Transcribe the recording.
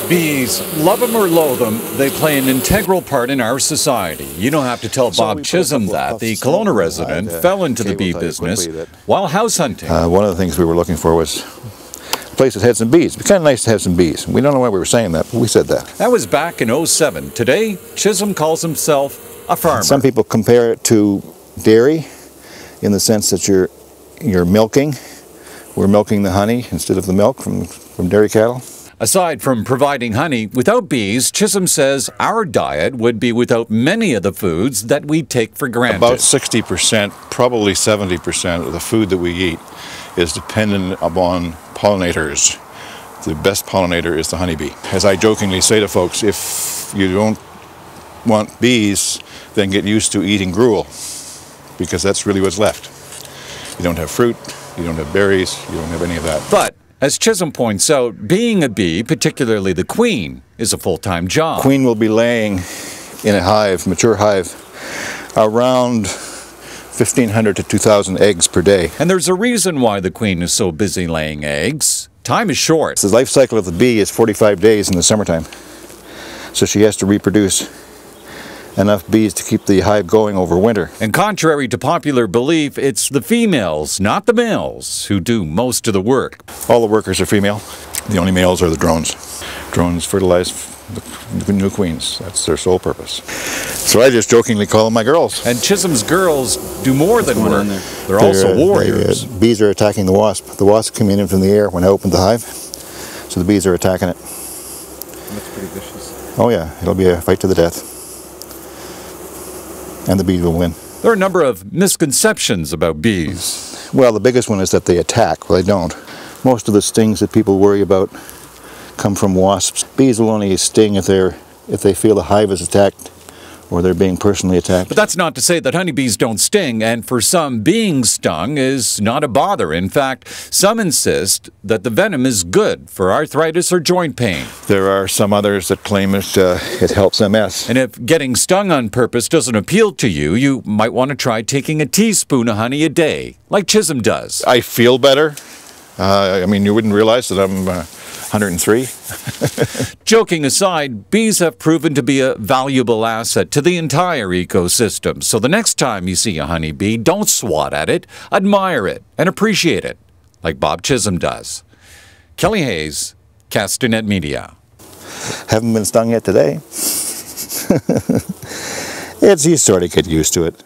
Bees, love them or loathe them, they play an integral part in our society. You don't have to tell Bob Chisholm that. The Kelowna resident fell into the bee business while house hunting. One of the things we were looking for was a place that had some bees. It'd be kind of nice to have some bees. We don't know why we were saying that, but we said that. That was back in '07. Today, Chisholm calls himself a farmer. Some people compare it to dairy in the sense that you're milking. We're milking the honey instead of the milk from dairy cattle. Aside from providing honey, without bees, Chisholm says our diet would be without many of the foods that we take for granted. About 60%, probably 70% of the food that we eat is dependent upon pollinators. The best pollinator is the honeybee. As I jokingly say to folks, if you don't want bees, then get used to eating gruel, because that's really what's left. You don't have fruit, you don't have berries, you don't have any of that. But as Chisholm points out, being a bee, particularly the queen, is a full-time job. Queen will be laying in a hive, mature hive, around 1,500 to 2,000 eggs per day. And there's a reason why the queen is so busy laying eggs. Time is short. The life cycle of the bee is 45 days in the summertime. So she has to reproduce enough bees to keep the hive going over winter. And contrary to popular belief, it's the females, not the males, who do most of the work. All the workers are female. The only males are the drones. Drones fertilize the new queens. That's their sole purpose. So I just jokingly call them my girls. And Chisholm's girls do more than work. They're also warriors. Bees are attacking the wasp. The wasp coming in from the air when I opened the hive. So the bees are attacking it. That's pretty vicious. Oh yeah, it'll be a fight to the death. And the bees will win. There are a number of misconceptions about bees. Well, the biggest one is that they attack. Well, they don't. Most of the stings that people worry about come from wasps. Bees will only sting if they feel the hive is attacked or they're being personally attacked. But that's not to say that honeybees don't sting, and for some, being stung is not a bother. In fact, some insist that the venom is good for arthritis or joint pain. There are some others that claim it helps MS. And if getting stung on purpose doesn't appeal to you, you might want to try taking a teaspoon of honey a day, like Chisholm does. I feel better. I mean, you wouldn't realize that I'm 103. Joking aside, bees have proven to be a valuable asset to the entire ecosystem. So the next time you see a honeybee, don't swat at it, admire it, and appreciate it, like Bob Chisholm does. Kelly Hayes, Castanet Media. Haven't been stung yet today. You sort of get used to it.